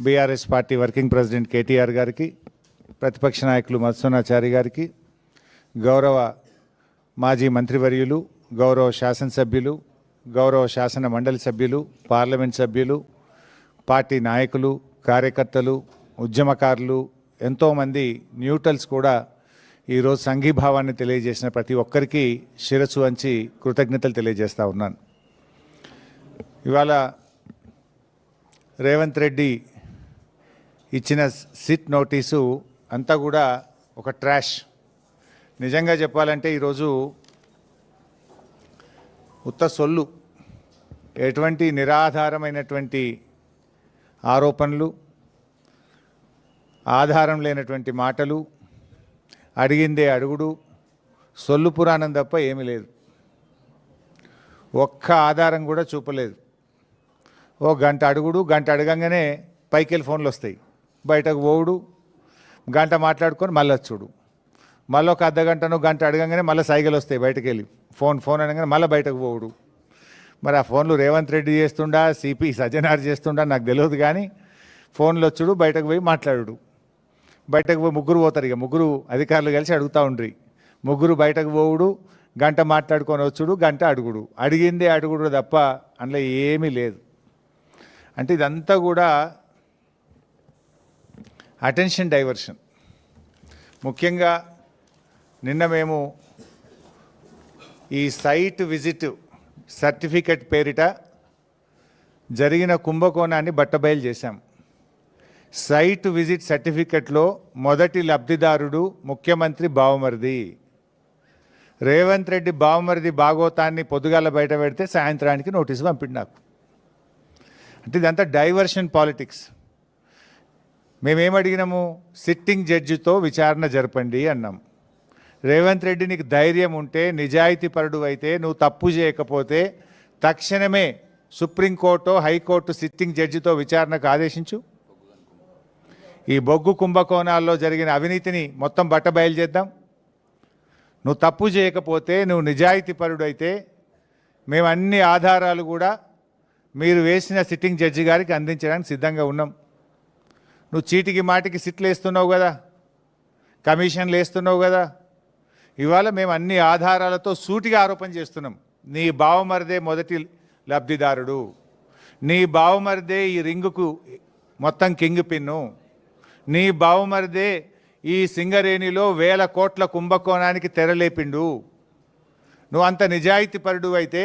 BRS party working president KTR గారికి, ప్రతిపక్ష నాయకులు మధుసూనాచారి గారికి, గౌరవ మాజీ మంత్రివర్యులు, గౌరవ శాసనసభ్యులు, గౌరవ శాసన మండలి సభ్యులు, పార్లమెంట్ సభ్యులు, పార్టీ నాయకులు, కార్యకర్తలు, ఉద్యమకారులు, ఎంతోమంది న్యూట్రల్స్ కూడా ఈరోజు సంఘీభావాన్ని తెలియజేసిన ప్రతి ఒక్కరికి శిరస్సు వంచి కృతజ్ఞతలు తెలియజేస్తూ ఉన్నాను. ఇవాళ రేవంత్ రెడ్డి ఇచ్చిన సిట్ నోటీసు అంతా కూడా ఒక ట్రాష్. నిజంగా చెప్పాలంటే ఈరోజు ఉత్త సొల్లు, ఎటువంటి నిరాధారమైనటువంటి ఆరోపణలు, ఆధారం లేనటువంటి మాటలు, అడిగిందే అడుగుడు, సొల్లు పురాణం తప్ప ఏమీ లేదు. ఒక్క ఆధారం కూడా చూపలేదు. ఓ గంట అడుగుడు, గంట అడగంగానే పైకెళ్ళి ఫోన్లు వస్తాయి, బయటకు పోవుడు, గంట మాట్లాడుకొని మళ్ళీ వచ్చుడు, మళ్ళీ ఒక అర్ధగంటను గంట అడగంగానే మళ్ళీ సైకిల్ వస్తాయి, బయటకు వెళ్ళి ఫోన్ అనగానే మళ్ళీ బయటకు పోవుడు. మరి ఆ ఫోన్లు రేవంత్ రెడ్డి చేస్తుండా, సిపి సజ్జనార్ చేస్తుండా నాకు తెలియదు, కానీ ఫోన్లు వచ్చుడు, బయటకు పోయి మాట్లాడు. బయటకు పోయి ముగ్గురు పోతారు, ఇక ముగ్గురు అధికారులు కలిసి అడుగుతూ ఉండ్రి. ముగ్గురు బయటకు పోవుడు, గంట మాట్లాడుకొని వచ్చుడు, గంట అడుగుడు, అడిగిందే అడుగుడు తప్ప అందులో ఏమీ లేదు. అంటే ఇదంతా కూడా అటెన్షన్ డైవర్షన్. ముఖ్యంగా నిన్న మేము ఈ సైట్ విజిట్ సర్టిఫికెట్ పేరిట జరిగిన కుంభకోణాన్ని బట్టబయలు చేశాం. సైట్ విజిట్ సర్టిఫికెట్లో మొదటి లబ్ధిదారుడు ముఖ్యమంత్రి బావమరిది. రేవంత్ రెడ్డి బావమరిది భాగోతాన్ని పొద్దుగాల బయట పెడితే సాయంత్రానికి నోటీసు పంపిండు నాకు. అంటే ఇదంతా డైవర్షన్ పాలిటిక్స్. మేమేమడిగినాము? సిట్టింగ్ జడ్జితో విచారణ జరపండి అన్నాం. రేవంత్ రెడ్డి నీకు ధైర్యం ఉంటే, నిజాయితీపరుడు అయితే, నువ్వు తప్పు చేయకపోతే తక్షణమే సుప్రీంకోర్టు, హైకోర్టు సిట్టింగ్ జడ్జితో విచారణకు ఆదేశించు. ఈ బొగ్గు కుంభకోణాల్లో జరిగిన అవినీతిని మొత్తం బట్టబయలు చేద్దాం. నువ్వు తప్పు చేయకపోతే, నువ్వు నిజాయితీపరుడు అయితే మేము అన్ని ఆధారాలు కూడా మీరు వేసిన సిట్టింగ్ జడ్జి గారికి అందించడానికి సిద్ధంగా ఉన్నాం. నువ్వు చీటికి మాటికి సిట్లు వేస్తున్నావు కదా, కమిషన్లు వేస్తున్నావు కదా. ఇవాళ మేము అన్ని ఆధారాలతో సూటిగా ఆరోపణ చేస్తున్నాం. నీ బావమరిదే మొదటి లబ్ధిదారుడు, నీ బావమరిదే ఈ రింగుకు మొత్తం కింగ్ పిన్ను, నీ బావమరిదే ఈ సింగరేణిలో 1000 కోట్ల కుంభకోణానికి తెరలేపిండు. నువ్వు అంత నిజాయితీపరుడు అయితే